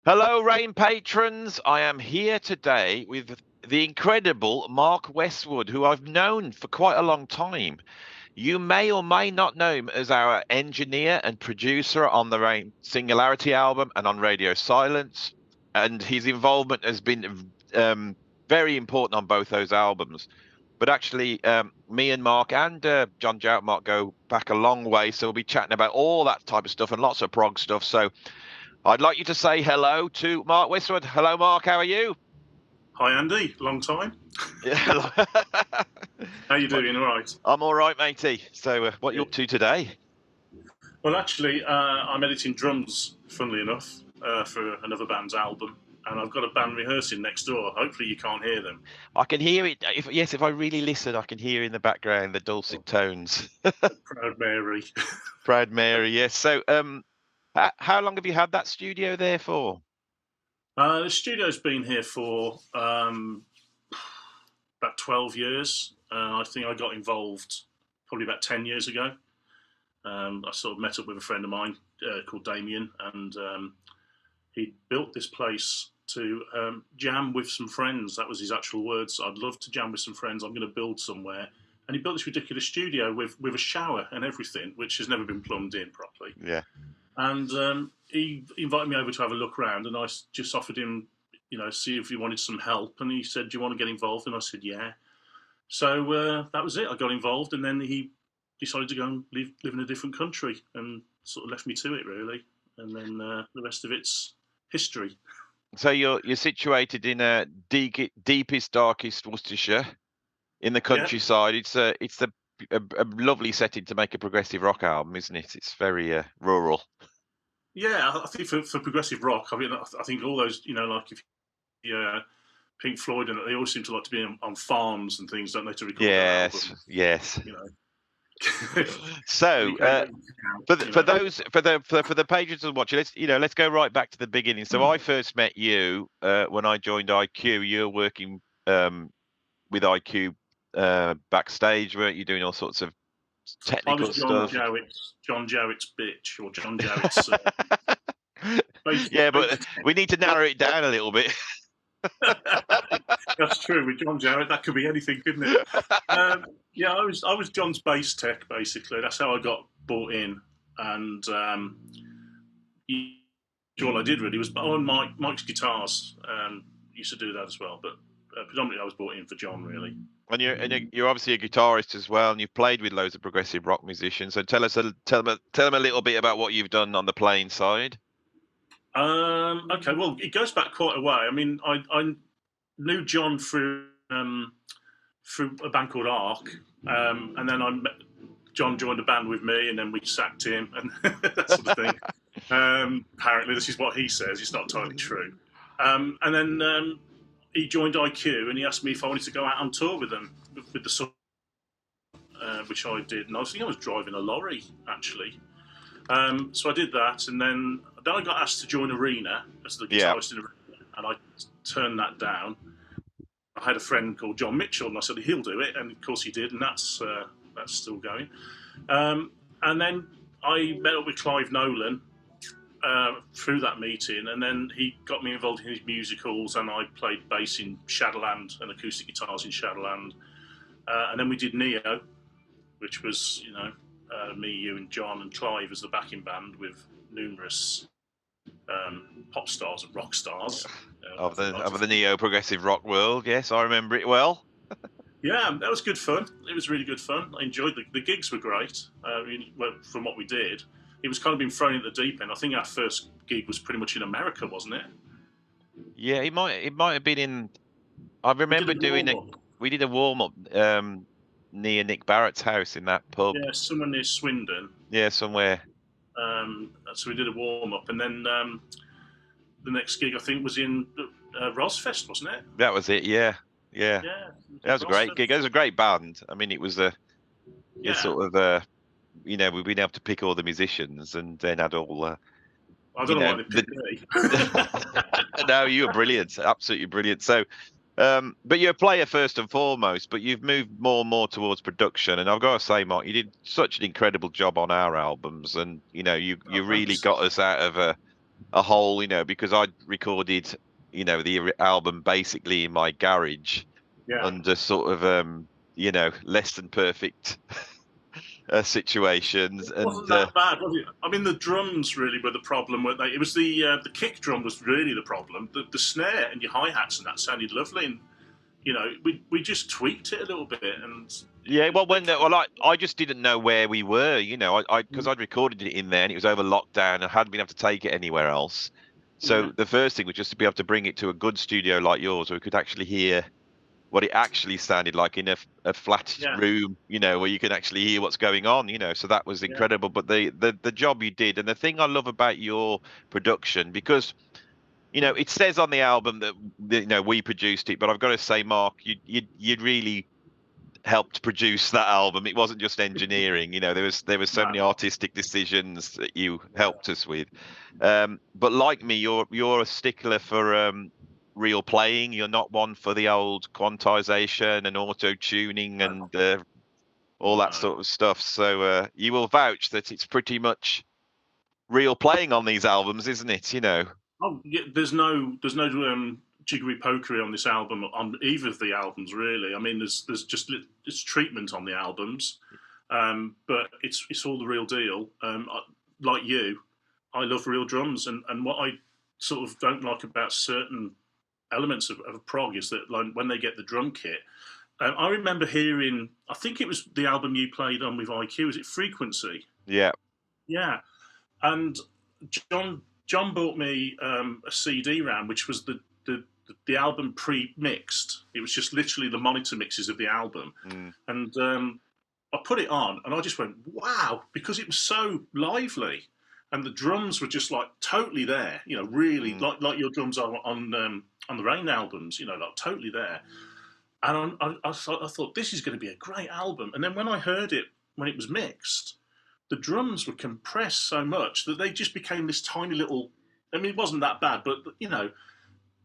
Hello, Rain patrons. I am here today with the incredible Mark Westwood, who I've known for quite a long time. You may or may not know him as our engineer and producer on the Rain Singularity album and on Radio Silence. And his involvement has been very important on both those albums. But actually, me and Mark and John Jowett Mark go back a long way. So we'll be chatting about all that type of stuff and lots of prog stuff. So I'd like you to say hello to Mark Westwood. Hello, Mark. How are you? Hi, Andy. Long time. Yeah. How you doing? All right. I'm all right, matey. So, what are you up to today? Well, actually, I'm editing drums, funnily enough, for another band's album, and I've got a band rehearsing next door. Hopefully, you can't hear them. I can hear it. If I really listen, I can hear in the background the dulcet tones. Proud Mary. Proud Mary, yes. So, how long have you had that studio there for? The studio's been here for about 12 years. I think I got involved probably about 10 years ago. I sort of met up with a friend of mine called Damien, and he built this place to jam with some friends. That was his actual words. I'd love to jam with some friends. I'm going to build somewhere. And he built this ridiculous studio with a shower and everything, which has never been plumbed in properly. Yeah. And he invited me over to have a look around, and I just offered him, see if he wanted some help. And he said, "Do you want to get involved?" And I said, "Yeah." So that was it. I got involved, and then he decided to go and live in a different country, and sort of left me to it, really. And then the rest of it's history. So you're situated in deepest, darkest Worcestershire, in the Yeah. countryside. It's a lovely setting to make a progressive rock album, isn't it? It's very rural. Yeah, I think for progressive rock, I mean, I think all those, like if Pink Floyd, and they always seem to like to be on farms and things, don't they, to record their albums? Yes. So for the patrons of watching, let's go right back to the beginning. So I first met you when I joined IQ. You were working with IQ backstage, weren't you, doing all sorts of technical stuff? John Jowett's bitch, or John Jowett's. Yeah, but we need to narrow it down a little bit. That's true. With John Jowett, that could be anything, couldn't it? Yeah, I was John's bass tech, basically. That's how I got brought in, and all I did really was on Mike's guitars. Used to do that as well, but predominantly I was brought in for John, really. And you're obviously a guitarist as well, and you've played with loads of progressive rock musicians. So tell them a little bit about what you've done on the playing side. Okay, well, it goes back quite a way. I mean, I knew John through a band called Ark, and then John joined a band with me, and then we sacked him, and that sort of thing. Apparently, this is what he says. It's not entirely true. And then he joined IQ, and he asked me if I wanted to go out on tour with them, with the song, which I did. And I think I was driving a lorry, actually. So I did that, and then I got asked to join Arena as the guitarist in Arena, and I turned that down. I had a friend called John Mitchell, and I said he'll do it, and of course he did, and that's still going. And then I met up with Clive Nolan through that meeting, and then he got me involved in his musicals, and I played bass in Shadowland and acoustic guitars in Shadowland. And then we did Neo, which was, me, you, and John and Clive as the backing band with numerous pop stars and rock stars of the neo progressive rock world. Yes, I remember it well. Yeah, that was good fun. It was really good fun. I enjoyed the gigs were great. From what we did, it was kind of being thrown in the deep end. I think our first gig was pretty much in America, wasn't it? Yeah, it might have been in. I remember we did a warm up near Nick Barrett's house in that pub. Yeah, somewhere near Swindon. Yeah, somewhere. So we did a warm up, and then the next gig I think was in Rosfest, wasn't it? That was it. Yeah. That was a great gig. It was a great band. I mean, it was sort of we've been able to pick all the musicians, and then had all. I don't know why they picked me. No, you were brilliant, absolutely brilliant. So. But you're a player first and foremost, but you've moved more and more towards production. And I've got to say, Mark, you did such an incredible job on our albums, and you really got us out of a whole, because I'd recorded, the album basically in my garage Yeah. under sort of, less than perfect situations, It and wasn't that bad, was it? I mean, the drums really were the problem, weren't they? It was the kick drum was really the problem. The snare and your hi hats and that sounded lovely, and we just tweaked it a little bit, and yeah, well, I just didn't know where we were, because I'd recorded it in there and it was over lockdown and I hadn't been able to take it anywhere else. yeah, So the first thing was just to be able to bring it to a good studio like yours, where we could actually hear what it actually sounded like in a flat yeah, room, where you can actually hear what's going on, So that was yeah, incredible. But the job you did, and the thing I love about your production, because it says on the album that we produced it, but I've got to say, Mark, you'd really helped produce that album. It wasn't just engineering. There was so no, many artistic decisions that you helped us with. But like me, you're a stickler for real playing. You're not one for the old quantization and auto tuning and all that no. sort of stuff. So you will vouch that it's pretty much real playing on these albums, isn't it? Oh, yeah, there's no jiggery pokery on this album, on either of the albums, really. I mean, there's just it's treatment on the albums, but it's all the real deal. Like you, I love real drums, and what I sort of don't like about certain elements of prog is that, like, when they get the drum kit. I remember hearing, I think it was the album you played on with IQ. Is it Frequency? Yeah. Yeah, and John bought me a CD round, which was the album pre-mixed. It was just literally the monitor mixes of the album, Mm. and I put it on, and I just went, wow, because it was so lively, and the drums were just like totally there. Really like your drums are on the Rain albums. Like totally there. And I thought this is going to be a great album. And then when I heard it when it was mixed, the drums were compressed so much that they just became this tiny little. I mean, it wasn't that bad, but there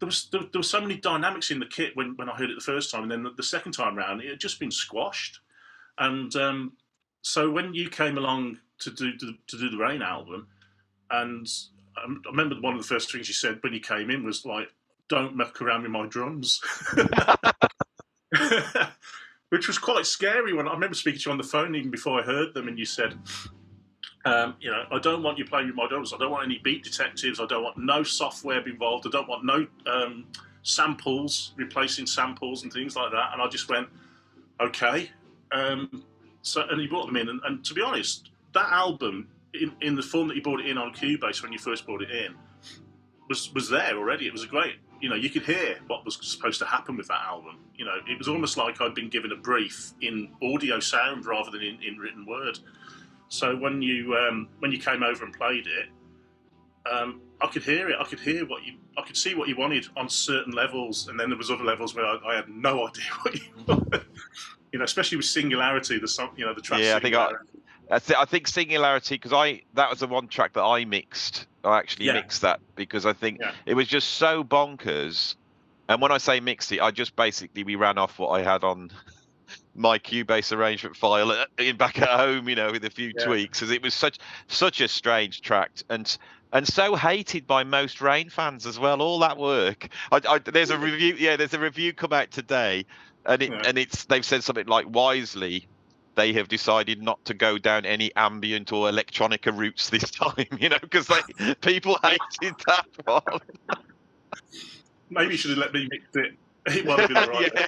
was so many dynamics in the kit when I heard it the first time, and then the second time round, it had just been squashed. And so when you came along to do the Rain album, and I remember one of the first things you said when you came in was like, "Don't muck around with my drums." Which was quite scary. When I remember speaking to you on the phone even before I heard them, and you said, I don't want you playing with my drums. I don't want any beat detectives. I don't want no software involved. I don't want no samples, replacing samples and things like that. And I just went, okay. And he brought them in. And to be honest, that album, in the form that you brought it in on Cubase when you first brought it in, was there already. It was a great. You could hear what was supposed to happen with that album. It was almost like I'd been given a brief in audio sound rather than in written word. So when you came over and played it, I could hear it. I could see what you wanted on certain levels, and then there was other levels where I had no idea what you wanted. Especially with Singularity, the song, the track. Yeah, Singularity. I think Singularity, because that was the one track that I mixed. I actually mixed that because I think it was just so bonkers. And when I say mixed it, I just basically we ran off what I had on my Cubase arrangement file back at home, with a few tweaks, as it was such a strange track and so hated by most Rain fans as well. All that work. There's a review. Yeah, there's a review come out today, and they've said something like, wisely, they have decided not to go down any ambient or electronica routes this time, because people hated that one. Maybe you should have let me mix it. It would have been all right.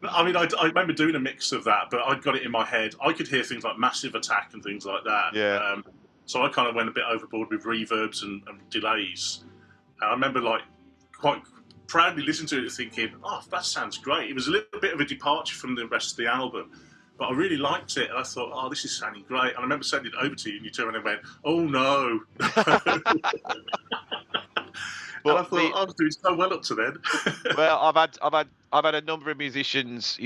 I mean, I remember doing a mix of that, but I got it in my head. I could hear things like Massive Attack and things like that. Yeah. So I kind of went a bit overboard with reverbs and delays. And I remember, like, quite proudly listening to it thinking, oh, that sounds great. It was a little bit of a departure from the rest of the album, but I really liked it. And I thought, oh, this is sounding great. And I remember sending it over to you, and you turned and went, oh, no. Well, I thought I was doing so well up to then. Well, I've had a number of musicians,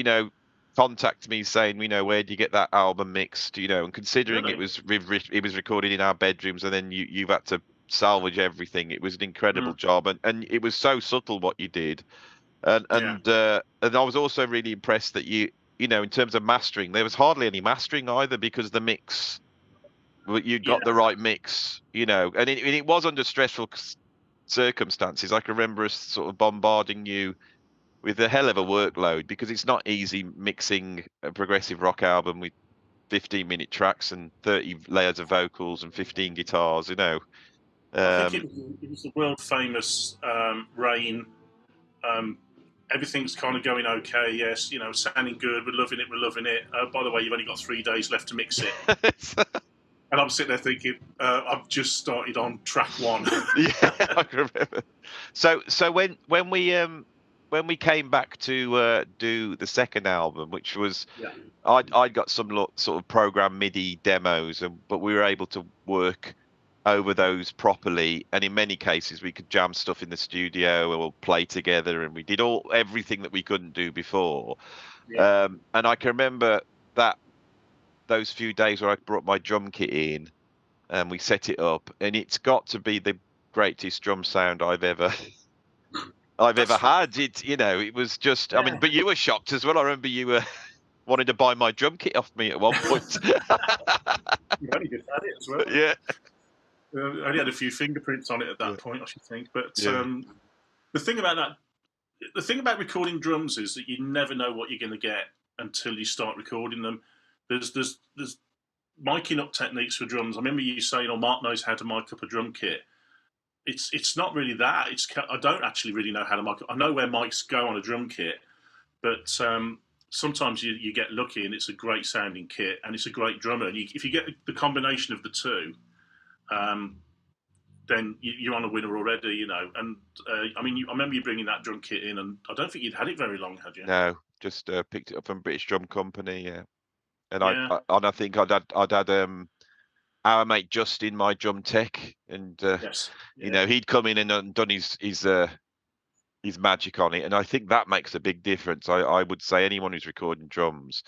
contact me saying, where do you get that album mixed, and considering it was recorded in our bedrooms, and then you've had to salvage everything. It was an incredible job, and it was so subtle what you did, and I was also really impressed that you in terms of mastering, there was hardly any mastering either, because the mix you got the right mix, you know, and it was under stressful circumstances. I can remember us sort of bombarding you with a hell of a workload because it's not easy mixing a progressive rock album with 15-minute tracks and 30 layers of vocals and 15 guitars, you know. I think it was the world famous Rain. Everything's kind of going okay. Yes, you know, sounding good. We're loving it. We're loving it. By the way, you've only got 3 days left to mix it. And I'm sitting there thinking, I've just started on track 1. Yeah, I remember. So when we came back to do the second album, which was I'd got some sort of program MIDI demos, but we were able to work over those properly, and in many cases we could jam stuff in the studio or play together, and we did everything that we couldn't do before. And I can remember those few days where I brought my drum kit in and we set it up, and it's got to be the greatest drum sound I've ever had. It was just, I mean, but you were shocked as well. I remember you wanted to buy my drum kit off me at one point. You only just had it as well. Yeah. I only had a few fingerprints on it at that point, I should think. But the thing about recording drums is that you never know what you're going to get until you start recording them. There's miking up techniques for drums. I remember you saying, "Oh, Mark knows how to mic up a drum kit." It's not really that. I don't actually really know how to mic up. I know where mics go on a drum kit, but sometimes you get lucky and it's a great sounding kit and it's a great drummer. And if you get the combination of the two, then you're on a winner already, you know. And I mean, I remember you bringing that drum kit in, and I don't think you'd had it very long, had you? No, just picked it up from British Drum Company, yeah. And I think I'd had our mate Justin, my drum tech, and you know, he'd come in and done his magic on it, and I think that makes a big difference. I would say anyone who's recording drums,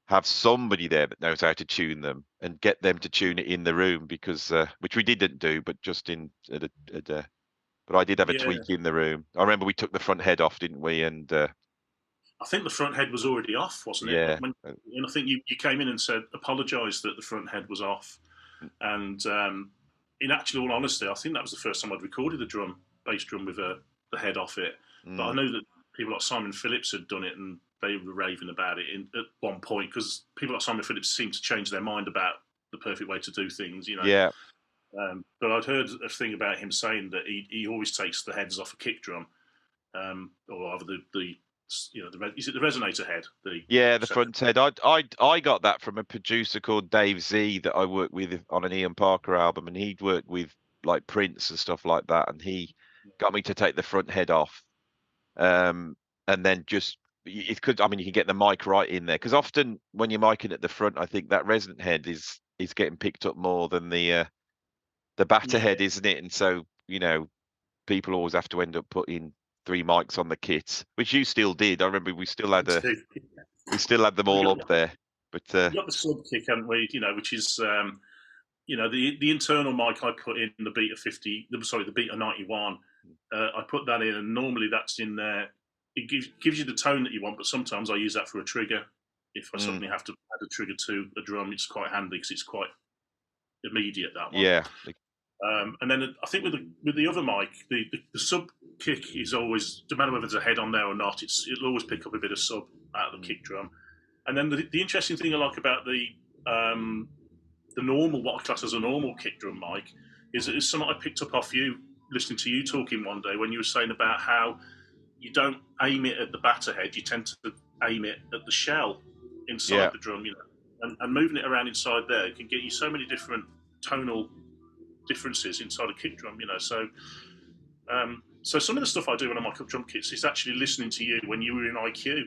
have somebody there that knows how to tune them and get them to tune it in the room, because which we didn't do, but Justin but I did have a tweak in the room. I remember we took the front head off, didn't we? And I think the front head was already off, wasn't it? Yeah. And I think you came in and said, apologised that the front head was off. And in actual honesty, I think that was the first time I'd recorded a bass drum with the head off it. But I know that people like Simon Phillips had done it, and they were raving about it at one point, because people like Simon Phillips seem to change their mind about the perfect way to do things, you know. Yeah. But I'd heard a thing about him saying that he always takes the heads off a kick drum, or either is it the resonator head? The front head. I got that from a producer called Dave Z that I worked with on an Ian Parker album, and he'd worked with like Prince and stuff like that, and he got me to take the front head off, and then just you can get the mic right in there, because often when you're micing at the front, I think that resonant head is getting picked up more than the batter head, isn't it? And so, you know, people always have to end up putting 3 mics on the kit, which you still did. I remember we still had them all up there. But we got the sub kick, haven't we? You know, which is the internal mic I put in the the Beta 91. I put that in, and normally that's in there. It gives you the tone that you want, but sometimes I use that for a trigger. If I suddenly have to add a trigger to a drum, it's quite handy because it's quite immediate, that one. Yeah. And then I think with the other mic, the sub kick is always, no matter whether there's a head on there or not, it'll always pick up a bit of sub out of the kick drum. And then the interesting thing I like about the normal, what I class as a normal kick drum mic, is something I picked up off you, listening to you talking one day when you were saying about how you don't aim it at the batter head, you tend to aim it at the shell inside the drum, you know, and moving it around inside there can get you so many different tonal differences inside a kick drum, you know. So some of the stuff I do when I mic up drum kits is actually listening to you when you were in IQ.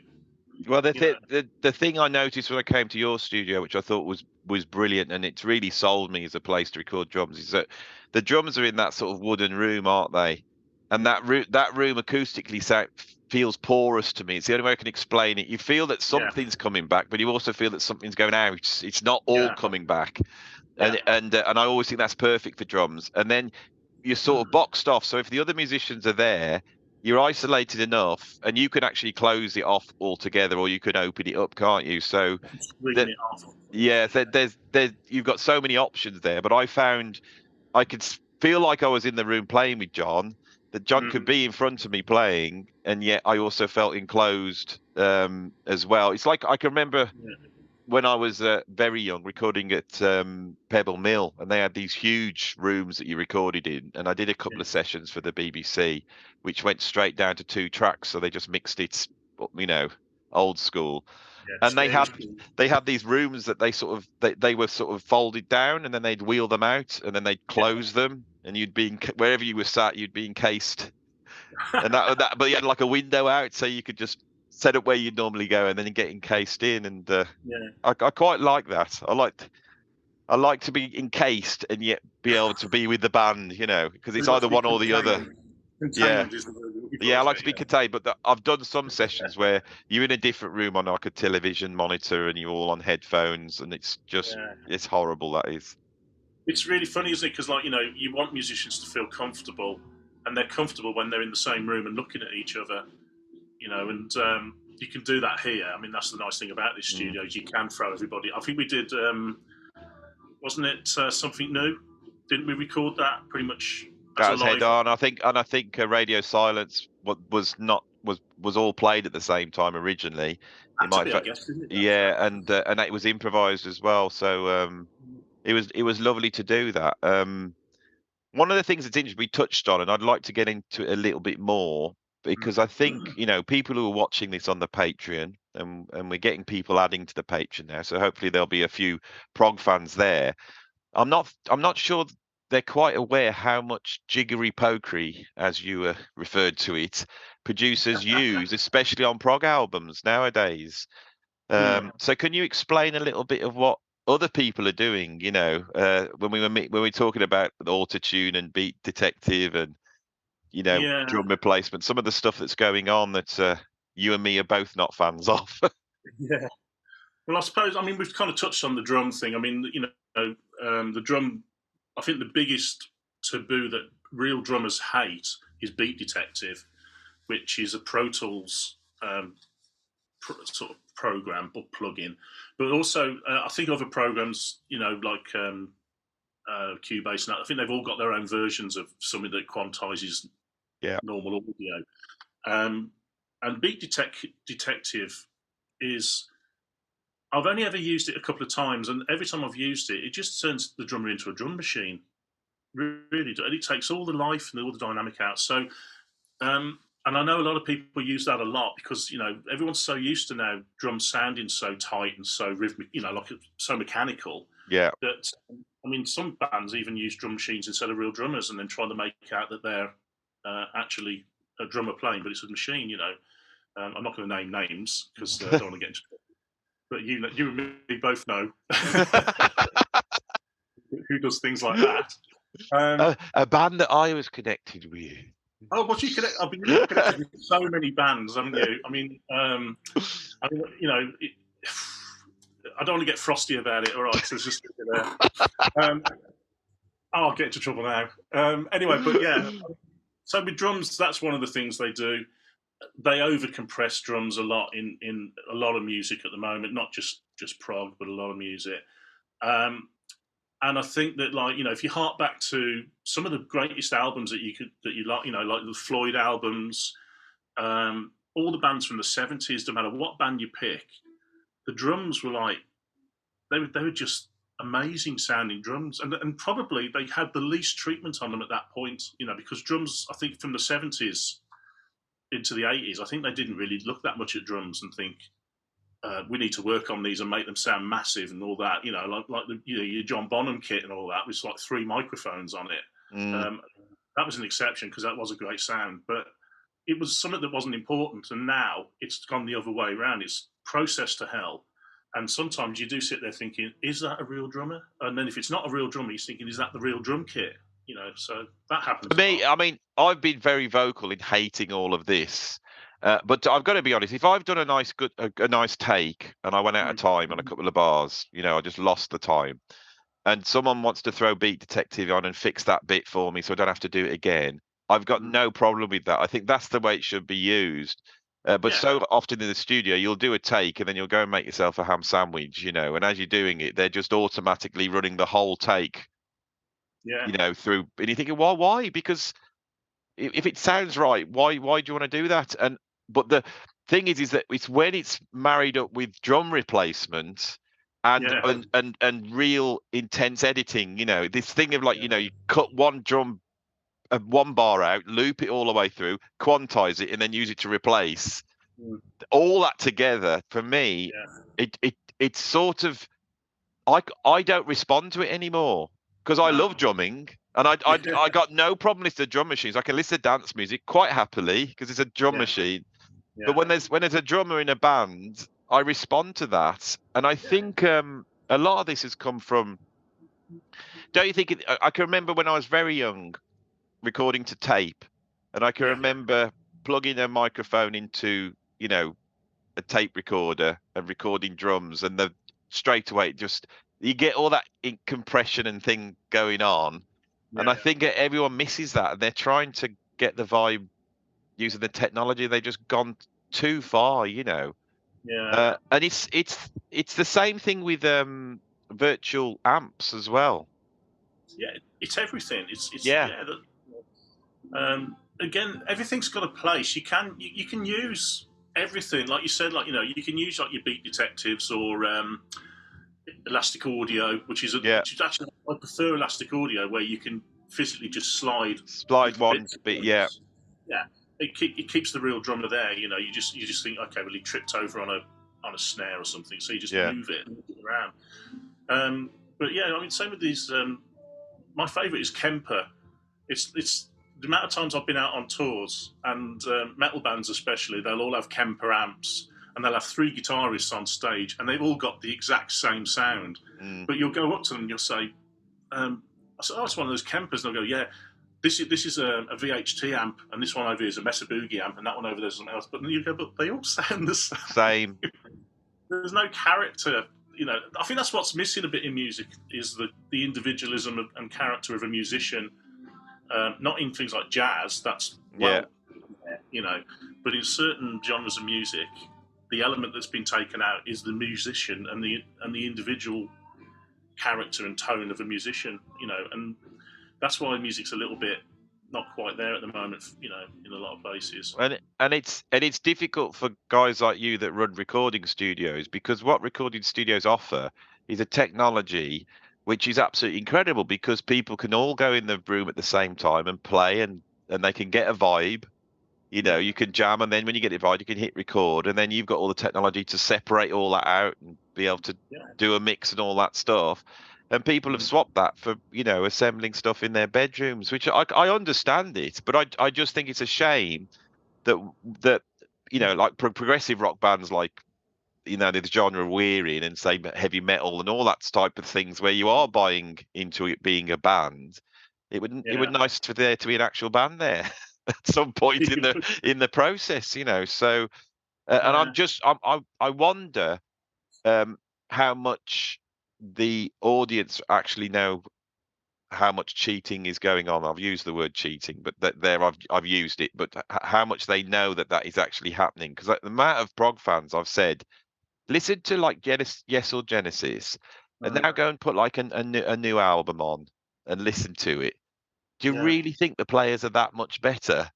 Well, the thing I noticed when I came to your studio, which I thought was brilliant, and it's really sold me as a place to record drums, is that the drums are in that sort of wooden room, aren't they? And that room acoustically feels porous to me. It's the only way I can explain it. You feel that something's coming back, but you also feel that something's going out. It's not all coming back. And I always think that's perfect for drums. And then you're sort of boxed off. So if the other musicians are there, you're isolated enough, and you can actually close it off altogether, or you can open it up, can't you? So yeah, so there's you've got so many options there, but I found I could feel like I was in the room playing with John. That John could Mm, be in front of me playing, and yet I also felt enclosed as well. It's like I can remember yeah, when I was very young recording at Pebble Mill, and they had these huge rooms that you recorded in, and I did a couple yeah, of sessions for the BBC, which went straight down to 2 tracks, so they just mixed it, old school. yeah. And Yeah, it was cool. they had these rooms that they were sort of folded down, and then they'd wheel them out, and then they'd close them, and you'd be wherever you were sat, you'd be encased, and but you had like a window out, so you could just set up where you'd normally go, and then you get encased in, and Yeah, I quite like that. I like to be encased and yet be able to be with the band, because we it's like either to be one or the other. contained. Yeah. Contained is the word we're looking for, Yeah, I isn't like it? to be contained, but I've done some sessions where you're in a different room on like a television monitor and you're all on headphones, and Yeah. it's horrible. That is. It's really funny, isn't it? Because you want musicians to feel comfortable, and they're comfortable when they're in the same room and looking at each other. And you can do that here. I mean, that's the nice thing about this Mm. studio is you can throw everybody. I think we did, wasn't it something new? Didn't we record that pretty much as That a was head live? on. I think Radio Silence was not was all played at the same time originally. It Had to might, be, in I fact, guess, didn't it? yeah, and it was improvised as well. So it was lovely to do that. One of the things that's interesting we touched on, and I'd like to get into it a little bit more, because I think people who are watching this on the Patreon, and we're getting people adding to the Patreon now, so hopefully there'll be a few prog fans there. I'm not sure they're quite aware how much jiggery pokery, as you referred to it, producers use, especially on prog albums nowadays. Mm. So can you explain a little bit of what other people are doing? When when we were talking about the autotune and beat detective and Yeah, drum replacement, some of the stuff that's going on that you and me are both not fans of. yeah. Well, I suppose we've kind of touched on the drum thing. The drum. I think the biggest taboo that real drummers hate is Beat Detective, which is a Pro Tools sort of program or plugin, but also I think other programs, like Cubase, and that, I think they've all got their own versions of something that quantizes Yeah. normal audio. And Beat Detective is. I've only ever used it a couple of times, and every time I've used it, it just turns the drummer into a drum machine. Really, and it takes all the life and all the dynamic out. So, and I know a lot of people use that a lot because everyone's so used to now drums sounding so tight and so rhythmic, like so mechanical. Yeah. That some bands even use drum machines instead of real drummers, and then try to make out that they're actually a drummer playing, but it's a machine. I'm not going to name names because I don't want to get into trouble. But you and me both know who does things like that. A band that I was connected with. Oh, what you connect? I've been connected with so many bands, haven't you? I don't want to get frosty about it. All right, so it's just there. I'll get into trouble now. Anyway, but yeah. So with drums, that's one of the things they do. They overcompress drums a lot in a lot of music at the moment, not just prog, but a lot of music. And I think that, if you hark back to some of the greatest albums that you like, like the Floyd albums, all the bands from the '70s, no matter what band you pick, the drums were they were just amazing sounding drums, and probably they had the least treatment on them at that point, because drums, I think, from the '70s into the '80s, I think they didn't really look that much at drums and think we need to work on these and make them sound massive and all that. Like your John Bonham kit and all that with like 3 microphones on it. That was an exception because that was a great sound, but it was something that wasn't important. And now it's gone the other way around. It's processed to hell. And sometimes you do sit there thinking, is that a real drummer? And then if it's not a real drummer, you're thinking, is that the real drum kit? So that happens. For me, I've been very vocal in hating all of this, but I've got to be honest. If I've done a nice take, and I went out of time on a couple of bars, I just lost the time, and someone wants to throw Beat Detective on and fix that bit for me, so I don't have to do it again, I've got no problem with that. I think that's the way it should be used. But Yeah. so often in the studio, you'll do a take and then you'll go and make yourself a ham sandwich, and as you're doing it, they're just automatically running the whole take, Yeah. through. And you're thinking, well, why? Because if it sounds right, why do you want to do that? But the thing is that it's when it's married up with drum replacement and Yeah. and real intense editing, this thing of like, Yeah. you cut one drum, one bar out, loop it all the way through, quantize it, and then use it to replace. Mm. All that together, for me, Yeah. it's sort of, I don't respond to it anymore because I No. love drumming and I got no problem listening to drum machines. I can listen to dance music quite happily because it's a drum Yeah. machine. But Yeah. when there's a drummer in a band, I respond to that. And I Yeah. think a lot of this has come from. Don't you think? I can remember when I was very young recording to tape, and I can Yeah. remember plugging a microphone into a tape recorder and recording drums, and the straight away just you get all that compression and thing going on. And Yeah. I think everyone misses that, and they're trying to get the vibe using the technology. They've just gone too far. Yeah. And it's the same thing with virtual amps as well. Yeah. It's everything. It's Yeah, yeah. Again, everything's got a place. You can use everything, like you said. Like you can use like your beat detectives or elastic audio, yeah. which is actually I prefer elastic audio where you can physically just slide Slide little one bits. bit, yeah, Yeah, it keeps the real drummer there. You just think, okay, well he tripped over on a snare or something, so you just yeah, move it around. But yeah, I mean, same with these. My favourite is Kemper. It's the amount of times I've been out on tours and metal bands especially, they'll all have Kemper amps and they'll have three guitarists on stage and they've all got the exact same sound. mm, But you'll go up to them and you'll say, I said, oh, it's one of those Kempers. And they'll go, yeah, this is a VHT amp and this one over here is a Mesa Boogie amp and that one over there is something else. But then you go, but they all sound the same. same. There's no character. I think that's what's missing a bit in music is the individualism and character of a musician. Not in things like jazz, that's Yeah, but in certain genres of music, the element that's been taken out is the musician and the individual character and tone of a musician, and that's why music's a little bit not quite there at the moment, in a lot of places. and it's difficult for guys like you that run recording studios because what recording studios offer is a technology which is absolutely incredible because people can all go in the room at the same time and play and they can get a vibe. Yeah, You can jam, and then when you get it right, you can hit record, and then you've got all the technology to separate all that out and be able to yeah, do a mix and all that stuff. And people have mm, swapped that for, assembling stuff in their bedrooms, which I understand it, but I just think it's a shame that that like progressive rock bands like the genre we're in, and say heavy metal and all that type of things, where you are buying into it being a band. It would yeah. nice for there to be an actual band there at some point in the process. So and Yeah, I wonder um, how much the audience actually know how much cheating is going on. I've used the word cheating, but I've used it. But how much they know that is actually happening? Because the amount of prog fans I've said, listen to like Yes or Genesis, and uh, now go and put like a new album on and listen to it. Do you yeah, really think the players are that much better?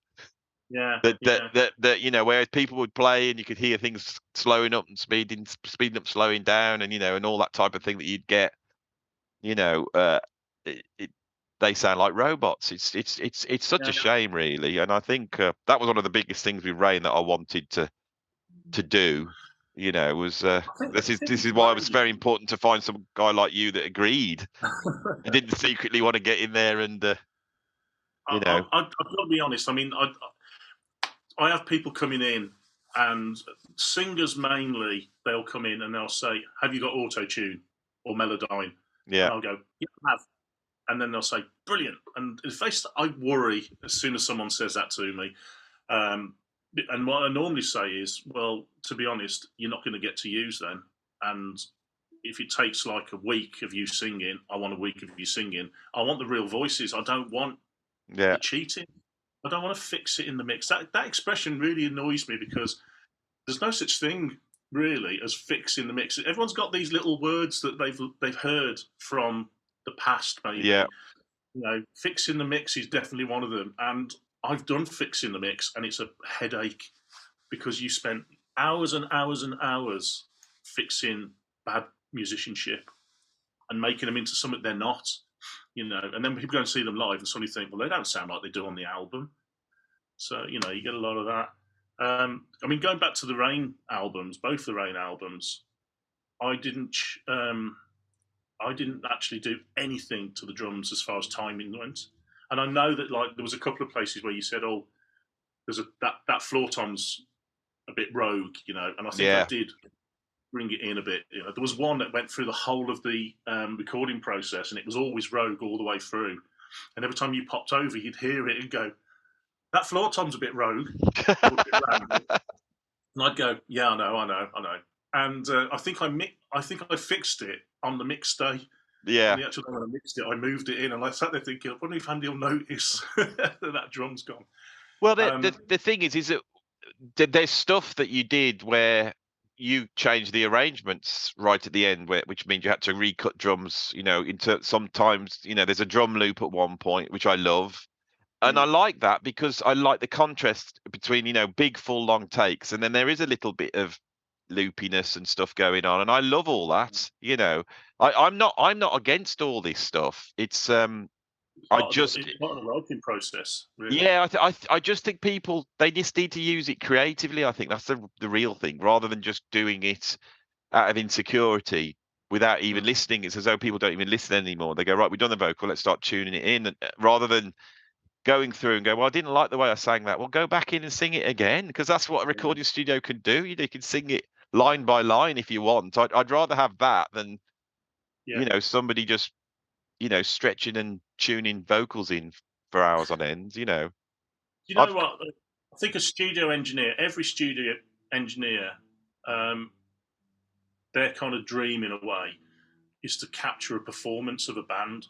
yeah, yeah, That whereas people would play and you could hear things slowing up and speeding up, slowing down, and all that type of thing that you'd get. You know, it, it, they sound like robots. It's such a yeah. shame, really. And I think that was one of the biggest things with Rain that I wanted to do. Was I this think is why it was very important to find some guy like you that agreed and didn't secretly want to get in there and you know, I've got to be honest. I mean, I have people coming in, and singers mainly, they'll come in and they'll say, "Have you got auto tune or Melodyne?" And yeah, I'll go, "Yeah, I have." And then they'll say, "Brilliant." And if I worry as soon as someone says that to me. Um, and what I normally say is, "Well, to be honest, you're not going to get to use them." And if it takes like a week of you singing, I want a week of you singing. I want the real voices. I don't want yeah, the cheating. I don't want to fix it in the mix. That expression really annoys me because there's no such thing really as fixing the mix. Everyone's got these little words that they've heard from the past, maybe. Yeah. You know, fixing the mix is definitely one of them. And I've done fixing the mix, and it's a headache because you spent hours and hours and hours fixing bad musicianship and making them into something they're not. You know, and then people go and see them live and suddenly think, well, they don't sound like they do on the album. So, you know, you get a lot of that. I mean, going back to the Rain albums, both the Rain albums, I didn't actually do anything to the drums as far as timing went. And I know that like there was a couple of places where you said, "Oh, that floor tom's a bit rogue," you know, and I think I did bring it in a bit. You know, there was one that went through the whole of the recording process, and it was always rogue all the way through. And every time you popped over, you'd hear it and go, "That floor tom's a bit rogue." And I'd go, "Yeah, I know." And I think I fixed it on the mix day. Yeah. On the actual day when I mixed it, I moved it in, and I sat there thinking, I wonder if Andy will notice that drum's gone. Well, the thing is that there's stuff that you did where you changed the arrangements right at the end, which means you had to recut drums. You know, into sometimes there's a drum loop at one point, which I love. And I like that because I like the contrast between, big, full, long takes. And then there is a little bit of loopiness and stuff going on. And I love all that, I'm not against all this stuff. It's, it's part of the writing process, really. Yeah, I just think people, they just need to use it creatively. I think that's the real thing, rather than just doing it out of insecurity without even listening. It's as though people don't even listen anymore. They go, right, we've done the vocal, let's start tuning it in. And rather than going through and go, well, I didn't like the way I sang that. Well, go back in and sing it again, because that's what a recording studio can do. You can sing it line by line if you want. I'd rather have that than, somebody just, stretching and tuning vocals in for hours on end. You know what? I think every studio engineer, their kind of dream in a way is to capture a performance of a band,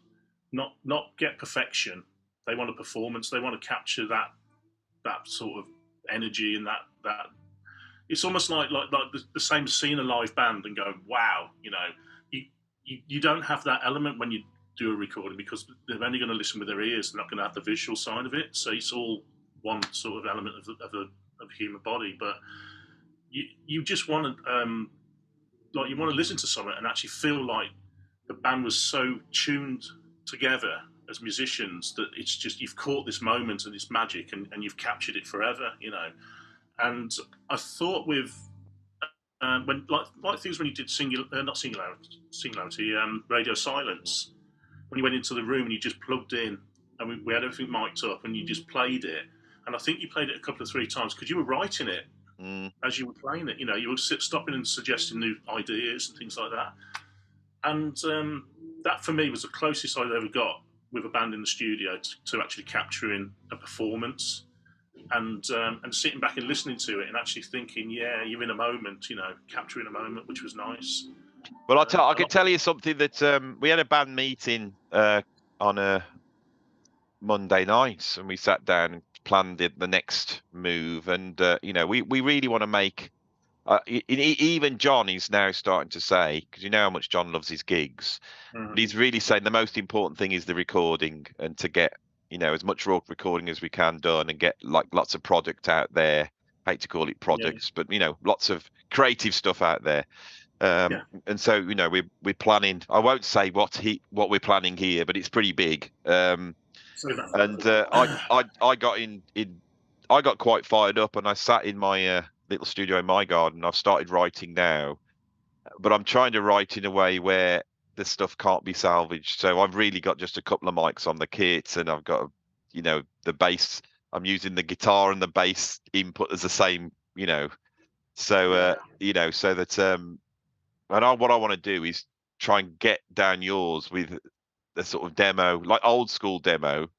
not get perfection. They want a performance. They want to capture that sort of energy and that. It's almost like the same as seeing a live band and going, wow, you don't have that element when you do a recording because they're only going to listen with their ears. They're not going to have the visual side of it. So it's all one sort of element of the human body. But you just want to you want to listen to something and actually feel like the band was so tuned together as musicians that it's just you've caught this moment and this magic and you've captured it forever, And I thought with when like things when you did singularity, radio silence, when you went into the room and you just plugged in and we had everything mic'd up and you just played it, and I think you played it a couple of three times because you were writing it as you were playing it. You were stopping and suggesting new ideas and things like that, and that for me was the closest I'd ever got with a band in the studio to actually capturing a performance and sitting back and listening to it and actually thinking, yeah, you're in a moment, capturing a moment, which was nice. Well, I can tell you something that we had a band meeting on a Monday night, and we sat down and planned the next move, and we really want to make. Even John is now starting to say, because how much John loves his gigs, but he's really saying the most important thing is the recording and to get as much raw recording as we can done and get like lots of product out there. I hate to call it products, but lots of creative stuff out there. And so we're planning. I won't say what we're planning here, but it's pretty big. And I got I got quite fired up, and I sat in my little studio in my garden. I've started writing now, but I'm trying to write in a way where the stuff can't be salvaged. So I've really got just a couple of mics on the kit, and I've got the bass. I'm using the guitar and the bass input as the same, so so that and what I want to do is try and get down yours with the sort of demo, like old school demo.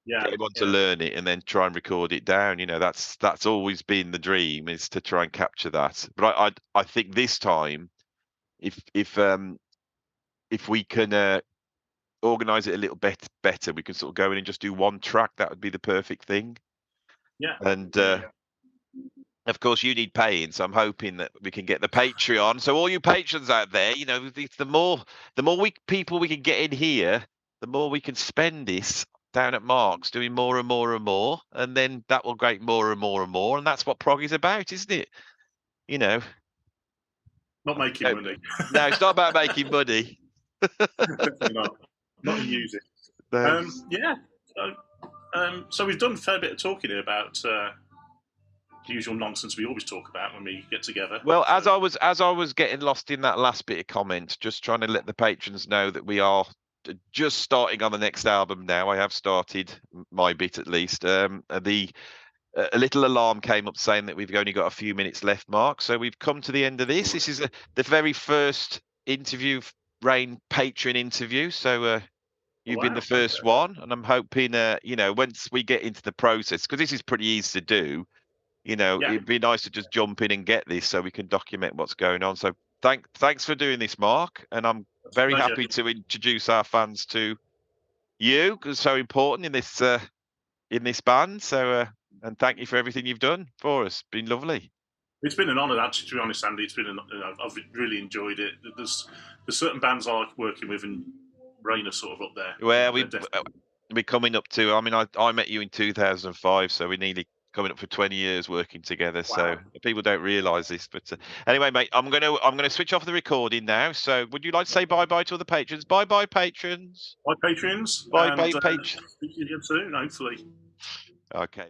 Get everyone to learn it and then try and record it down. That's always been the dream, is to try and capture that. But I think this time, if we can organize it a little bit better, we can sort of go in and just do one track. That would be the perfect thing. Of course, you need paying, so I'm hoping that we can get the Patreon. So all you patrons out there, you know, the more people we can get in here, the more we can spend this down at Mark's doing more and more and more, and then that will create more and more and more, and that's what prog is about, isn't it? You know, Not making money. no, it's not about making money. Definitely not. Not in music. No. Yeah. So we've done a fair bit of talking here about the usual nonsense we always talk about when we get together. Well, as I was getting lost in that last bit of comment, just trying to let the patrons know that we are just starting on the next album now. I have started my bit at least. A little alarm came up saying that we've only got a few minutes left, Mark. So we've come to the end of this. This is the very first interview, Rain Patreon interview. So you've been the first one, and I'm hoping, you know, once we get into the process, because this is pretty easy to do. You know, Yeah. it'd be nice to just jump in and get this so we can document what's going on. So thanks for doing this, Mark. And I'm very happy to introduce our fans to you, because it's so important in this band. So and thank you for everything you've done for us. Been lovely. It's been an honour, actually, to be honest, Andy. It's been I've really enjoyed it. There's certain bands I like working with, and Rain are sort of up there. Well, we're coming up to. I mean, I met you in 2005, so we're nearly coming up for 20 years working together. Wow. So people don't realise this, but anyway, mate, I'm gonna switch off the recording now. So would you like to say bye to all the patrons? Bye patrons. Bye patrons. Bye patrons. Speak to you again soon, hopefully. Okay.